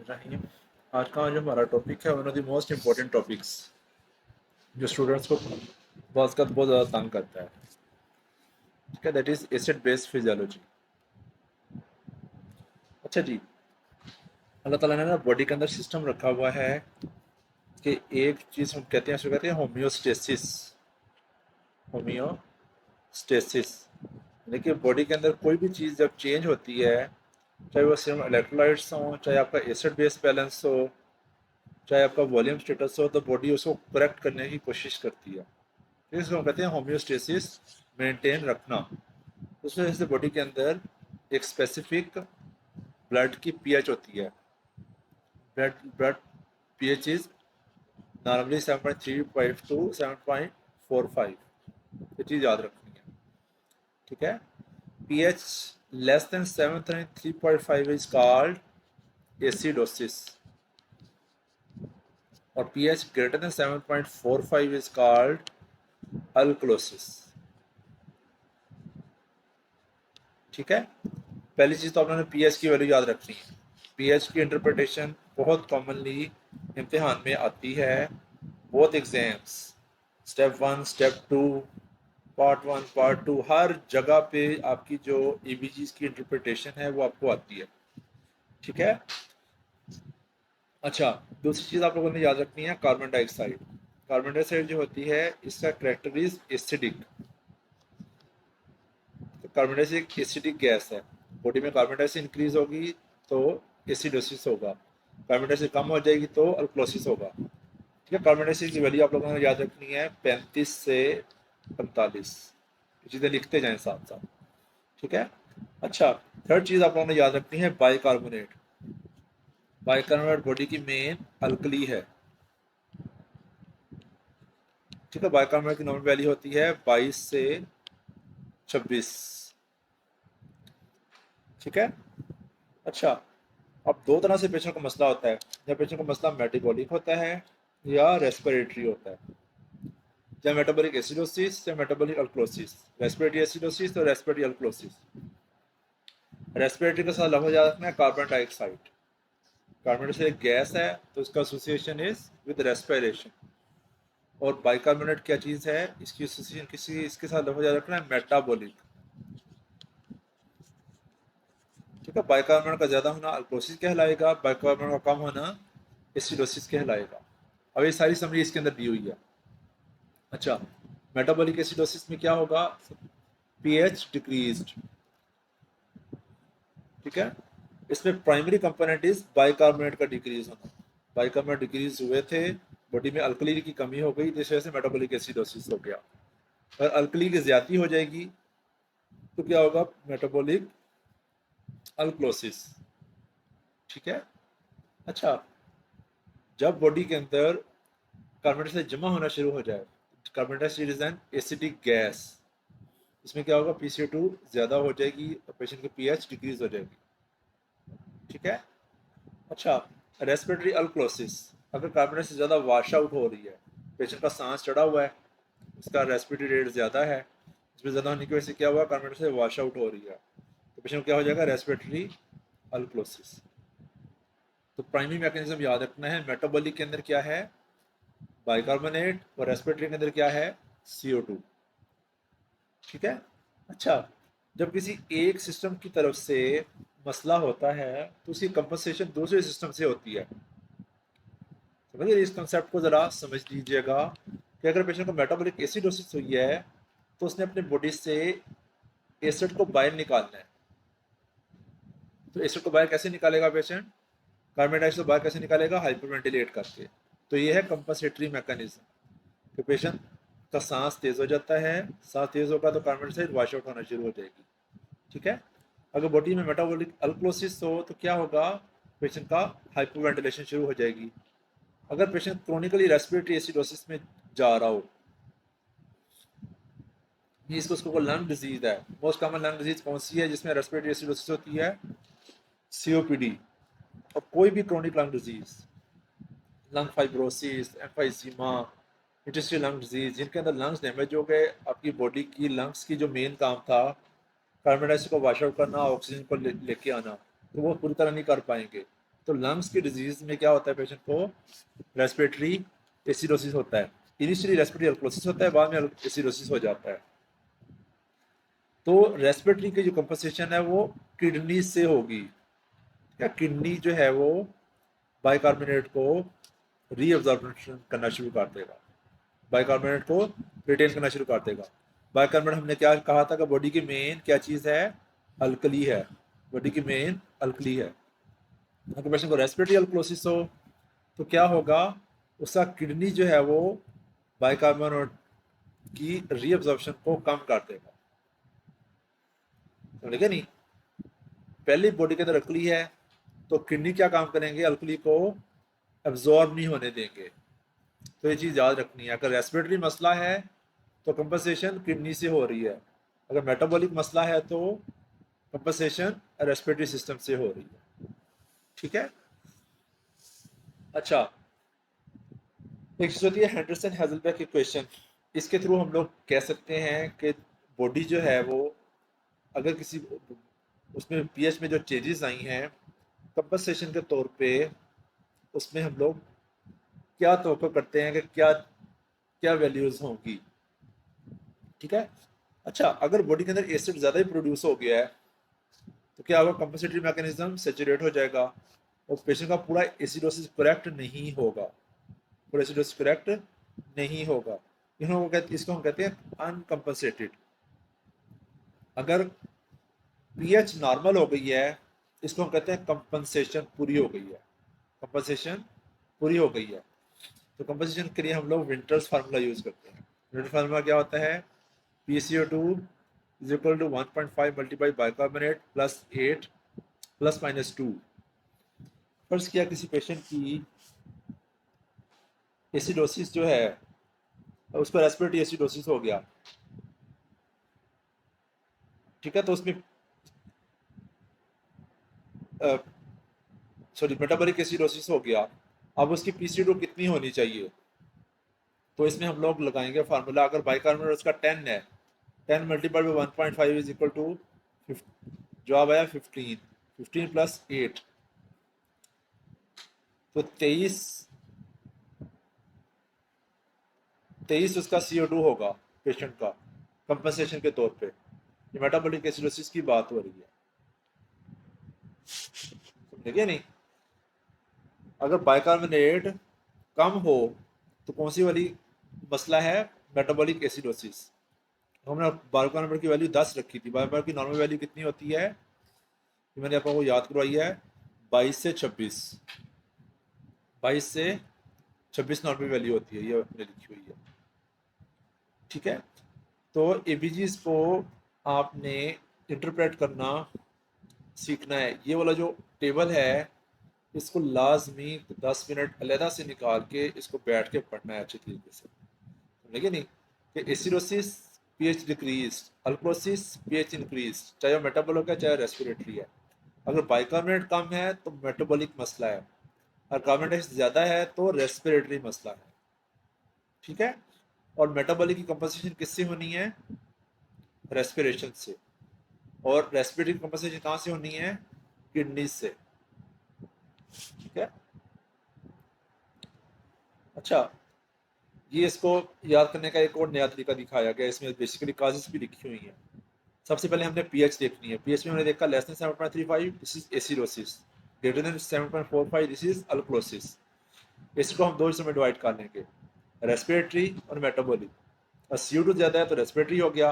रहीम। आज का जो हमारा टॉपिक है one of the most important topics जो स्टूडेंट्स को बहुत ज़्यादा तंग करता है, ठीक है, that is acid based physiology. अच्छा जी, अल्लाह ताला ने ना बॉडी के अंदर सिस्टम रखा हुआ है कि एक चीज़ हम कहते हैं, उसको कहते हैं होम्योस्टेसिस। होम्योस्टेसिस देखिए, बॉडी के अंदर कोई भी चीज़ जब चेंज होती है, चाहे वो सिर्फ इलेक्ट्रोलाइट्स हो, चाहे आपका एसिड बेस बैलेंस हो, चाहे आपका वॉल्यूम स्टेटस हो, तो बॉडी उसको करेक्ट करने की कोशिश करती है। इसको हम कहते हैं होम्योस्टेसिस, मेंटेन रखना। उस वजह से बॉडी के अंदर एक स्पेसिफिक ब्लड की पीएच होती है। Blood blood pH is normally 7.35 to 7.45। ये चीज़ याद रखनी है, ठीक है। PH less than 7.3.5 is called acidosis, और pH greater than 7.45 is called alkalosis, ठीक है। पहली चीज़ तो आपने पीएच की वैल्यू याद रखनी है। पीएच की इंटरप्रिटेशन बहुत कॉमनली इम्तिहान में आती है, both exams, step 1 step 2, part 1 part 2, हर जगह पे आपकी जो ईबीजीज की इंटरप्रिटेशन है वो आपको आती है, ठीक है। अच्छा, दूसरी चीज़ आप लोगों ने याद रखनी है कार्बन डाइऑक्साइड। कार्बन डाइऑक्साइड जो होती है, इसका करेक्टर इज एसिडिक। तो कार्बन डाइऑक्साइड एक एसिडिक गैस है। बॉडी में कार्बन डाइऑक्साइड इंक्रीज होगी तो एसिडोसिस होगा, कार्बन डाइऑक्साइड कम हो जाएगी तो अल्कलोसिस होगा, ठीक है। कार्बन डाइऑक्साइड की वैल्यू आप लोगों ने याद रखनी है 35 से 45। चीज़ें लिखते जाएं साथ साथ, ठीक है। अच्छा, थर्ड चीज़ आप लोगों ने याद रखनी है बाइकार्बोनेट। बाइकार्बोनेट बॉडी की मेन अल्कली है, ठीक है। बाइकार्बोनेट की नॉर्मल वैल्यू होती है 22 से 26, ठीक है। अच्छा, अब दो तरह से पेशेंट को मसला होता है। जब पेशेंट को मसला मेटाबॉलिक होता है या रेस्पिरेटरी होता है। या मेटाबॉलिक एसिडोसिस या मेटाबॉलिक अल्कलोसिस, रेस्पिरेटरी एसिडोसिस और रेस्पिरेटरी अल्कलोसिस। रेस्पिरेटरी के साथ लफज याद रखना है कार्बन डाइऑक्साइड। कार्बन डाइऑक्साइड एक गैस है तो इसका एसोसिएशन इज विद रेस्पिरेशन। और बाइकार्बोनेट क्या चीज़ है, इसकी एसोसिएशन किसी इसके साथ लफज याद रखना है मेटाबॉलिक, ठीक है। बाइकार्बोनेट का ज़्यादा होना अल्कोसिस कहलाएगा, बाइकार्बोनेट का कम होना एसिडोसिस कहलाएगा। अब ये सारी समरी इसके अंदर दी हुई है। अच्छा, मेटाबॉलिक एसिडोसिस में क्या होगा, पीएच डिक्रीज्ड, ठीक है। इसमें प्राइमरी कंपोनेंट इज बाइकार्बोनेट का डिक्रीज होना। बाइकार्बोनेट डिक्रीज हुए थे, बॉडी में अल्कली की कमी हो गई, जिस वजह से मेटाबॉलिक एसिडोसिस हो गया। अगर अल्कली की ज्यादा हो जाएगी तो क्या होगा, मेटाबॉलिक अल्कलोसिस, ठीक है। अच्छा, जब बॉडी के अंदर कार्बन डाइऑक्साइड जमा होना शुरू हो जाए, carbon dioxide is an acidic gas, इसमें क्या होगा, PCO2 ज्यादा हो जाएगी और पेशेंट की पीएच डिक्रीज हो जाएगी, ठीक है। अच्छा, रेस्पिरेटरी अल्कलोसिस, अगर कार्बन डाइऑक्साइड ज़्यादा वाश आउट हो रही है, पेशेंट का सांस चढ़ा हुआ है, उसका रेस्पिरेटरी रेट ज़्यादा है, इसमें ज़्यादा होने की वजह से क्या हुआ, कार्बन डाइऑक्साइड वाश आउट हो रही है, तो पेशेंट क्या हो जाएगा, रेस्पिरेटरी अल्कलोसिस। तो प्राइमरी मैकेनिज्म याद रखना है, मेटाबॉलिक के अंदर क्या है, बाइकार्बोनेट, और रेस्पिरेटरी के अंदर क्या है, CO2, ठीक है। अच्छा, जब किसी एक सिस्टम की तरफ से मसला होता है तो उसकी कंपनसेशन दूसरे सिस्टम से होती है। समझिए, इस कंसेप्ट को ज़रा समझ लीजिएगा कि अगर पेशेंट को मेटाबॉलिक एसिडोसिस हुई है तो उसने अपने बॉडी से एसिड को बाहर निकालना है। तो एसिड को बाहर कैसे निकालेगा पेशेंट, कार्बन डाइऑक्साइड बाहर कैसे निकालेगा, हाइपरवेंटिलेट करके। तो ये है कंपनसेटरी मैकेनिज्म कि पेशेंट का सांस तेज हो जाता है, सांस तेज होगा तो कार्बन डाइऑक्साइड वॉश आउट होना शुरू हो जाएगी, ठीक है। अगर बॉडी में मेटाबॉलिक अल्कलोसिस हो तो क्या होगा, पेशेंट का हाइपरवेंटिलेशन शुरू हो जाएगी। अगर पेशेंट क्रोनिकली रेस्पिरेटरी एसिडोसिस में जा रहा हो, इसको लंग डिजीज है, मोस्ट कॉमन लंग डिजीज कौन सी है जिसमें रेस्पिरेटरी एसिडोसिस होती है, COPD। और कोई भी chronic lung disease, lung fibrosis, emphysema, interstitial lung disease, जिनके अंदर लंग्स डैमेज हो गए, आपकी बॉडी की लंग्स की जो मेन काम था कार्बन डाइऑक्साइड को वाश आउट करना, ऑक्सीजन को लेके आना, तो वो पूरी तरह नहीं कर पाएंगे। तो लंग्स की डिजीज में क्या होता है, पेशेंट को रेस्पिरेटरी एसिडोसिस होता है। इनिशियली रेस्पिरेटरी अल्कोसिस होता है, बाद में एसिडोसिस हो जाता है। तो रेस्पिरेटरी की जो कंपनसेशन है वो किडनी से होगी, या किडनी जो है वो बाइकार्बोनेट को रीअब्जॉर्प्शन करना शुरू कर देगा, बाइकार्बोनेट को रिटेन करना शुरू कर देगा। बाइकार्बोनेट हमने क्या कहा था कि बॉडी की मेन क्या चीज़ है, अल्कली है, बॉडी की मेन अल्कली है। अगर पेशेंट को रेस्पिरेटरी अल्कोसिस हो तो क्या होगा, उसका किडनी जो है वो बाइकार्बोनेट की रीअब्जॉर्प्शन को कम कर देगा, समझ गए नहीं। पहली बॉडी के अंदर अल्कली है तो किडनी क्या काम करेंगे, अल्कली को एब्जॉर्ब नहीं होने देंगे। तो ये चीज़ याद रखनी है, अगर रेस्पिरेटरी मसला है तो कंपनसेशन किडनी से हो रही है, अगर मेटाबॉलिक मसला है तो कंपनसेशन रेस्पिरेटरी सिस्टम से हो रही है, ठीक है। अच्छा, एक चीज़ होती है हेंडरसन हेजलबैक इक्वेशन, इसके थ्रू हम लोग कह सकते हैं कि बॉडी जो है वो अगर किसी उसमें पीएच में जो चेंजेस आई हैं कंपनसेशन के तौर पे, उसमें हम लोग क्या तवक्को करते हैं कि क्या क्या वैल्यूज होंगी, ठीक है। अच्छा, अगर बॉडी के अंदर एसिड ज़्यादा ही प्रोड्यूस हो गया है तो क्या होगा, कंपनसेटरी मैकेनिज्म सेचुरेट हो जाएगा और पेशेंट का पूरा एसिडोसिस करेक्ट नहीं होगा, पूरा एसिडोसिस करेक्ट नहीं होगा। इसको हम कहते हैं अनकंपनसेटेड। अगर पीएच नॉर्मल हो गई है इसको हम कहते हैं कंपनसेशन पूरी हो गई है, कंपनसेशन पूरी हो गई है। तो कंपनसेशन के लिए हम लोग विंटर्स फार्मूला यूज करते हैं। विंटर फार्मूला क्या होता है, PCO2 is equal to 1.5 multiply bicarbonate plus 8 plus minus 2। फर्ज किया किसी पेशेंट की एसिडोसिस जो है उसको रेस्पिरेटरी एसिडोसिस हो गया, ठीक है, तो उसमें सॉरी मेटाबॉलिक एसिडोसिस हो गया। अब उसकी PCO2 कितनी होनी चाहिए, तो इसमें हम लोग लगाएंगे फार्मूला, अगर बाइकार्बोनेट उसका 10 है, 10 multiply by 1.5 is equal to जवाब आया 15, 15 प्लस 8 तो 23 उसका CO2 होगा पेशेंट का कंपनसेशन के तौर पे। ये मेटाबॉलिक एसिडोसिस की बात हो रही है, ठीक है नहीं। अगर बाइकार्बोनेट कम हो तो कौन सी वाली मसला है, मेटाबॉलिक एसिडोसिस। हमने बाइकार्बोनेट की वैल्यू 10 रखी थी, बाइकार्बोनेट की नॉर्मल वैल्यू कितनी होती है, कि मैंने आपको याद करवाई है 22 से 26, 22 से 26 नॉर्मल वैल्यू होती है, ये अपने लिखी हुई है, ठीक है। तो एबीजीज को आपने इंटरप्रेट करना सीखना है। ये वाला जो टेबल है इसको लाजमी 10 मिनट अलहदा से निकाल के इसको बैठ के पढ़ना है अच्छी तरीके से, समझे नहीं, कि एसिडोसिस पीएच डिक्रीज, अल्कोसिस पीएच इंक्रीज, चाहे वो मेटाबॉलिक है चाहे रेस्पिरेटरी है। अगर बाइकार्बोनेट कम है तो मेटाबॉलिक मसला है, और कार्बोनेट ज़्यादा है तो रेस्पिरेटरी मसला है, ठीक है। और मेटाबॉलिक की कंपनसेशन किससे होनी है, रेस्पिरेशन से, और रेस्पिरेटरी की कंपनसेशन कहाँ से होनी है, किडनी से, ठीक है। अच्छा, ये इसको याद करने का एक और नया तरीका दिखाया गया, इसमें बेसिकली काजेस भी लिखी हुई हैं। सबसे पहले हमने पीएच देखनी है, पीएच में हमने देखा less than 7.35 this is acidosis, greater than 7.45 this is अल्कोसिस। इसको हम दो हिस्सों में डिवाइड कर लेंगे, रेस्पिरेटरी और मेटाबॉलिक। और CO2 ज़्यादा है तो रेस्पिरेटरी हो गया,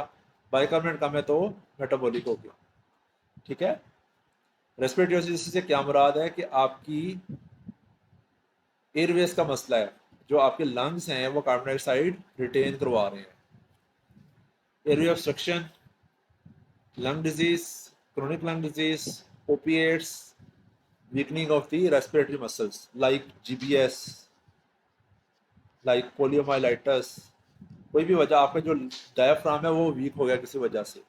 बाइकार्बोनेट कम है तो मेटाबॉलिक हो गया, ठीक है। रेस्पिरेटरी से क्या मुराद है कि आपकी एयरवेज का मसला है, जो आपके लंग्स हैं वो कार्बन डाइऑक्साइड रिटेन करवा रहे हैं। Airway obstruction, lung disease, chronic lung disease, opiates, weakening of the respiratory muscles like GBS, like poliomyelitis, कोई भी वजह आपका जो डायफ्राम है वो वीक हो गया किसी वजह से।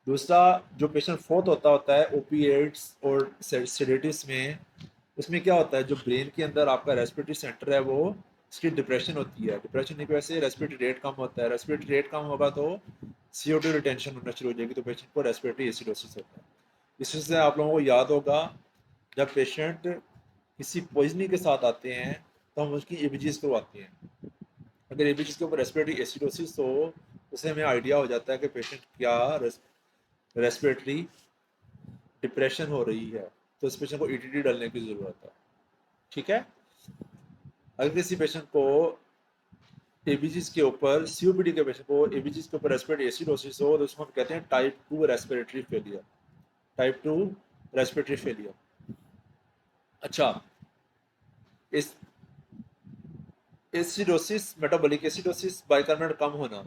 दूसरा, जो पेशेंट फोर्थ होता है ओपिएट्स और सेडेटिव्स में, उसमें क्या होता है, जो ब्रेन के अंदर आपका रेस्पिरेटरी सेंटर है वो इसकी डिप्रेशन होती है, डिप्रेशन की वजह से रेस्पिरेटरी रेट कम होता है, रेस्पिरेटरी रेट कम होगा तो CO2 रिटेंशन होना शुरू हो जाएगी, तो पेशेंट को रेस्पिरेटरी एसिडोसिस होता है। इससे आप लोगों को याद होगा, जब पेशेंट किसी पॉइजनिंग के साथ आते हैं तो हम उसकी एबीजीज करवाते हैं। अगर एबीजीज के ऊपर रेस्पिरेटरी एसिडोसिस हो, उससे हमें आइडिया हो जाता है कि पेशेंट क्या रेस्पिरेटरी डिप्रेशन हो रही है, तो इस पेशेंट को ईटीटी डालने की ज़रूरत है। ठीक है। अगर किसी पेशेंट को एबीजीज के ऊपर, सीओपीडी के पेशेंट को एबीजीज के ऊपर रेस्पिरेटरी एसिडोसिस हो, तो उसको हम कहते हैं type 2 respiratory failure. Type 2 respiratory failure. अच्छा, इस एसिडोसिस, मेटाबॉलिक एसिडोसिस, बाइकार्बोनेट कम होना।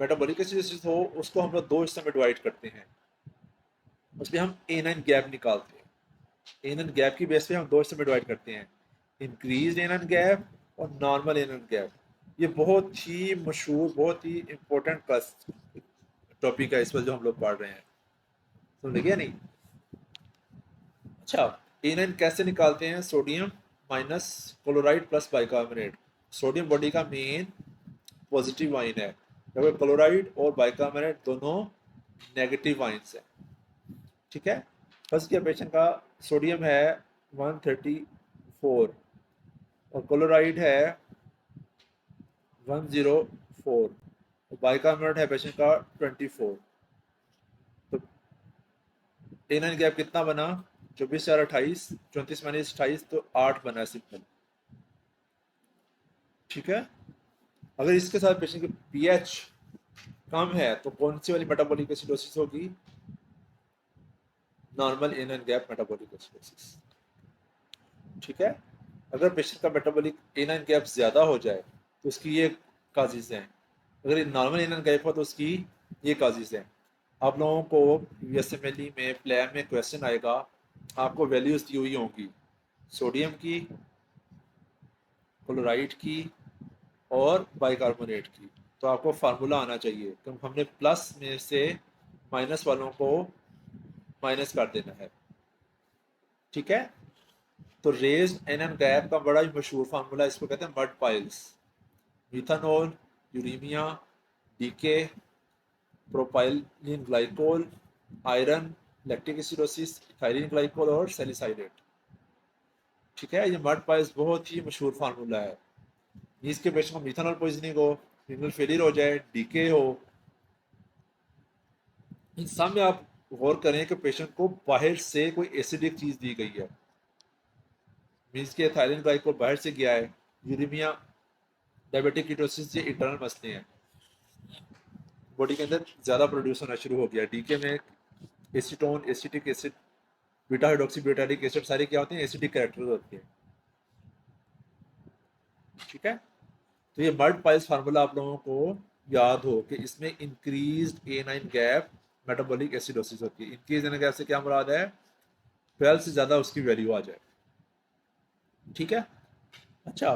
मेटाबॉलिक एसिडोसिस हो, उसको हम लोग दो हिस्सों में डिवाइड करते हैं। उसमें हम एनाइन गैप निकालते हैं। एनाइन गैप की बेस पे हम दो हिस्सों में डिवाइड करते हैं, इंक्रीज एनाइन गैप और नॉर्मल एनाइन गैप। ये बहुत ही मशहूर, बहुत ही इंपॉर्टेंट टॉपिक है इस वक्त जो हम लोग पढ़ रहे हैं। समझ गया नहीं? अच्छा, एनाइन कैसे निकालते हैं? Sodium minus chloride plus bicarbonate. Sodium body का मेन पॉजिटिव आयन है, जबकि क्लोराइड और बाइकार्बोनेट दोनों नेगेटिव आयन्स हैं। ठीक है। फर्स्ट के पेशेंट का सोडियम है 134 और क्लोराइड है 104 और बाइकार्बोनेट है पेशेंट का 24। तो एनाइन गैप कितना बना? 24/28, 34 - 28 तो 8 बना सिंपल। ठीक है। अगर इसके साथ पेशेंट की पीएच कम है तो कौन सी वाली मेटाबॉलिक एसिडोसिस होगी? Normal anion gap metabolic acidosis. ठीक है। अगर पेशेंट का मेटाबॉलिक एनाइन गैप ज़्यादा हो जाए तो उसकी ये काजिज़ हैं। अगर ये नॉर्मल एनाइन गैप हो तो उसकी ये काजिज़ हैं। आप लोगों को यूएसएमएलई में प्लान में क्वेश्चन आएगा, आपको वैल्यूज़ दी हुई होंगी सोडियम की, क्लोराइड की और बाइकार्बोनेट की। तो आपको फार्मूला आना चाहिए, क्योंकि हमने प्लस में से माइनस वालों को माइनस कर देना है। ठीक है। तो रेज्ड एनएन गैप का बड़ा ही मशहूर फार्मूला, इसको कहते हैं mud piles. Methanol, uraemia, DK, propylene glycol, iron, lactic acidosis, ethylene glycol और सैलिसाइलेट। ठीक है। ये मड पाइल्स बहुत ही मशहूर फार्मूला है। इसके पेशेंट को मिथानॉल पॉइजनिंग हो, रिनल फेलियर हो जाए, डीके हो, इन सब में आप गौर करें कि पेशेंट को बाहर से कोई एसिडिक चीज़ दी गई है। मीन्स के थायराइड ग्लाइकोल बाहर से गया है, यूरेमिया, डायबिटिक कीटोसिस, ये इंटरनल मसले हैं, बॉडी के अंदर ज़्यादा प्रोड्यूस होना शुरू हो गया। डीके में acetone, acetic acid, beta hydroxy butyric acid, सारे क्या होते हैं? एसिडिक कैरेक्टर्स होते हैं। ठीक है। तो ये मड पाइल्स फार्मूला आप लोगों को याद हो कि इसमें increased anion gap metabolic acidosis होती है। इंक्रीज एनाइन गैप से क्या मुराद है? 12 से ज़्यादा उसकी वैल्यू आ जाए। ठीक है। अच्छा,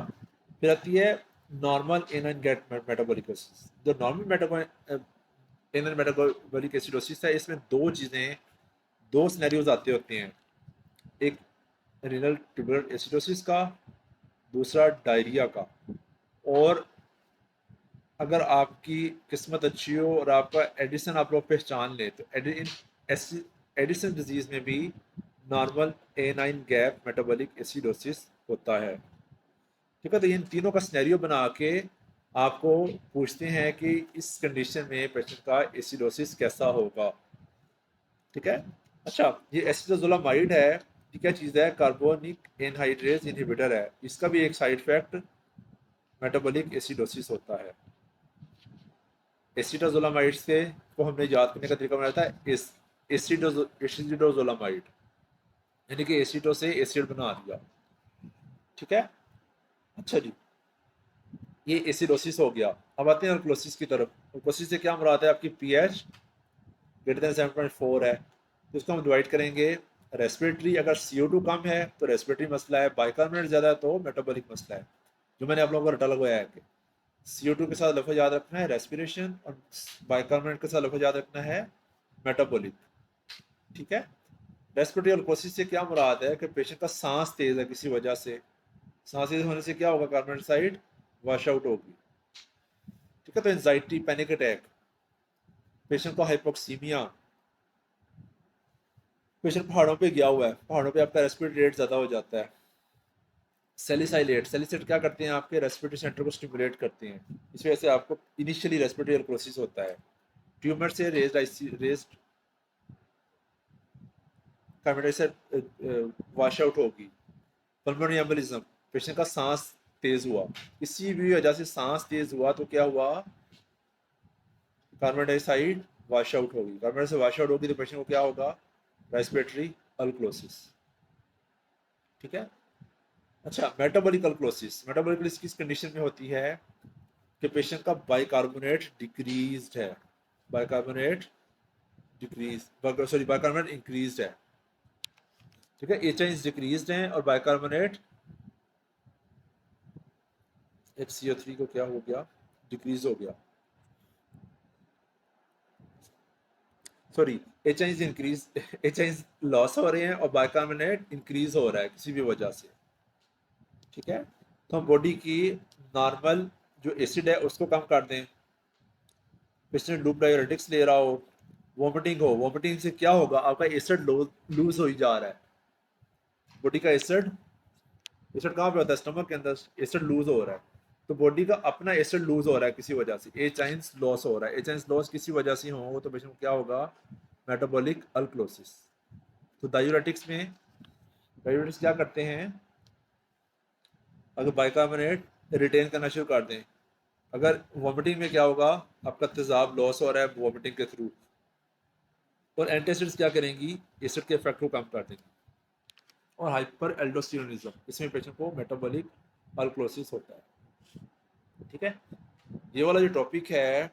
फिर आती है normal anion gap metabolic acidosis. जो नॉर्मल एनाइन मेटाबॉलिक एसिडोसिस है, इसमें दो चीज़ें, दो सिनेरियोज आते होते हैं। एक रीनल ट्यूबुलर एसिडोसिस का, दूसरा डायरिया का। और अगर आपकी किस्मत अच्छी हो और आपका एडिसन आप लोग पहचान लें तो एडिसन डिजीज़ में भी normal anion gap metabolic acidosis होता है। ठीक है। तो इन तीनों का सिनेरियो बना के आपको पूछते हैं कि इस कंडीशन में पेशेंट का एसिडोसिस कैसा होगा। ठीक है। अच्छा, ये एसिडोजोलामाइड है, ये क्या चीज़ है? कार्बोनिक एनहाइड्रेज इनहिबिटर है। इसका भी एक साइड इफेक्ट मेटाबॉलिक एसिडोसिस होता है। एसिडोजोलामाइड से को हमने याद करने का तरीका बनाया था एसिडोजोलामाइड, यानी कि एसिडो से एसिड बना दिया। ठीक है। अच्छा जी, ये एसिडोसिस हो गया। अब आते हैं अल्कोसिस की तरफ। अल्कोसिस से क्या मुराद है? आपकी पीएच ग्रेटर देन 7.4 है, तो इसको हम डिवाइड करेंगे रेस्पिरेटरी। अगर CO2 कम है तो रेस्पिरेटरी मसला है, बाइकार्बोनेट ज़्यादा है तो मेटाबॉलिक मसला है। जो मैंने आप लोगों को रटा लगवाया है कि CO2 के साथ लफ्ज़ याद रखना है रेस्पिरेशन, और बाइकार्बोनेट के साथ लफ्ज़ याद रखना है मेटाबॉलिक। ठीक है। रेस्पिरेटरी अल्कोसिस से क्या मुराद है कि पेशेंट का सांस तेज़ है किसी वजह से, सांस तेज होने से क्या होगा? कार्बन डाइऑक्साइड वॉश आउट होगी। ठीक है। तो एंजाइटी, पैनिक अटैक, पेशेंट को हाइपोक्सीमिया, पेशेंट पहाड़ों पे गया हुआ है, पहाड़ों पे आपका रेस्पिरेटरी रेट ज़्यादा हो जाता है, सैलिसाइलेट क्या करते हैं, आपके रेस्पिरेटरी सेंटर को स्टिमुलेट करते हैं, इस वजह से आपको इनिशियली रेस्पिरेटरी अल्कोसिस होता है। ट्यूमर से raised carbon dioxide wash out होगी। पल्मोनरी एम्बोलिज्म, पेशेंट का सांस तेज हुआ, किसी भी वजह से सांस तेज हुआ तो क्या हुआ, कार्बन डाइऑक्साइड वाश आउट होगी। कार्बन डाइऑक्साइड वाश आउट होगी तो पेशेंट को क्या होगा, रेस्पिरेटरी अल्कोसिस। ठीक है। अच्छा, मेटाबॉलिक अल्कोसिस, मेटाबॉलिक किस कंडीशन में होती है कि पेशेंट का बाइकार्बोनेट डिक्रीज्ड है, बाइकार्बोनेट बाइकार्बोनेट इंक्रीज्ड है। ठीक है, एच डिक्रीज्ड है और बाइकार्बोनेट HCO3 को क्या हो गया, डिक्रीज हो गया। सॉरी, एच लॉस हो रहे हैं और बाइकार्बोनेट इंक्रीज हो रहा है किसी भी वजह से। ठीक है, तो हम बॉडी की नॉर्मल जो एसिड है उसको कम कर दें। पेशेंट लूप डायरेटिक्स ले रहा हो, वॉमिटिंग हो, वॉमिटिंग से क्या होगा, आपका एसिड लूज हो ही जा रहा है। बॉडी का एसिड एसिड कहाँ पे होता है, स्टमक के अंदर एसिड लूज हो रहा है। तो बॉडी का अपना एसिड लूज हो रहा है किसी वजह से, एच लॉस हो रहा है, एच लॉस किसी वजह से हो तो पेशेंट को क्या होगा, मेटाबॉलिक अल्कलोसिस। तो डायूरेटिक्स क्या करते हैं, अगर बाइकार्बोनेट रिटेन करना शुरू कर दें, अगर वॉमिटिंग में क्या होगा, आपका तेजाब लॉस हो रहा है वॉमिटिंग के थ्रू, और एंटासिड्स क्या करेंगी, एसिड के इफेक्ट को कम कर देंगी। और हाइपर एल्डोस्टेरोनिज्म, इसमें पेशेंट को मेटाबॉलिक अल्कलोसिस होता है। ठीक है, ये वाला जो टॉपिक है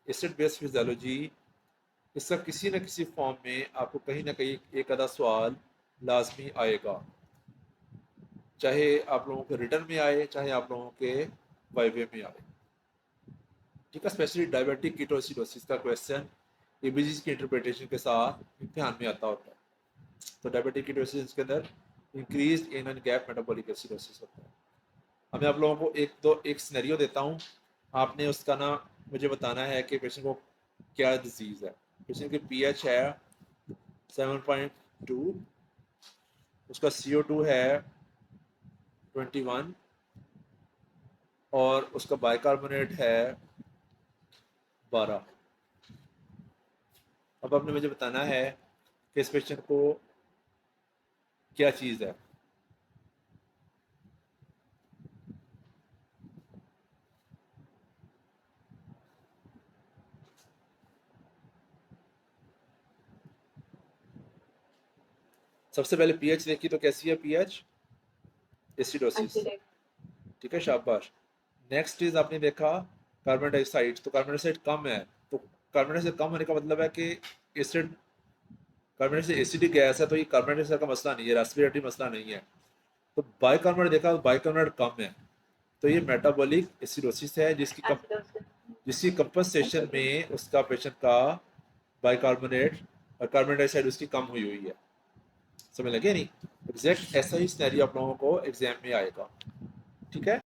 एसिड बेस्ड फिजियोलॉजी, इसका किसी न किसी फॉर्म में आपको कहीं ना कहीं एक आधा सवाल लाजमी आएगा, चाहे आप लोगों के रिटर्न में आए, चाहे आप लोगों के वाइवे में आए। ठीक है, स्पेशली डायबिटिक कीटोसिडोसिस का क्वेश्चन एबीजी की इंटरप्रिटेशन के साथ इम्तिहान में आता होता है। तो डायबिटिक कीटोसिस के अंदर increase in and gap metabolic acidosis होता है। अब मैं आप लोगों को एक सिनेरियो देता हूँ, आपने उसका ना मुझे बताना है कि पेशेंट को क्या डिजीज है। पेशेंट की पीएच है 7.2, उसका CO2 है 21 और उसका बाइकार्बोनेट है 12। अब आपने मुझे बताना है कि इस पेशेंट को क्या चीज़ है। सबसे पहले पीएच देखी तो कैसी है पीएच, एसिडोसिस। ठीक है, शाबाश। नेक्स्ट चीज आपने देखा कार्बन डाइऑक्साइड, तो कार्बन डाइऑक्साइड कम है, तो कार्बन डाइऑक्साइड कम होने का मतलब है कि acid, carbon dioxide acidic gas है, तो ये कार्बन डाइऑक्साइड का मसला नहीं है, रेस्पिरेटरी मसला नहीं है। तो बाइकार्बोनेट देखा तो बाइकार्बोनेट कम है, तो ये मेटाबॉलिक एसिडोसिस है, जिसकी कंपनसेशन में उसका पेशेंट का बाइकार्बोनेट और कार्बन डाइऑक्साइड उसकी कम हुई हुई है। समझ लगे नहीं, एग्जैक्ट ऐसा ही सिनेरियो आप लोगों को एग्जाम में आएगा। ठीक है,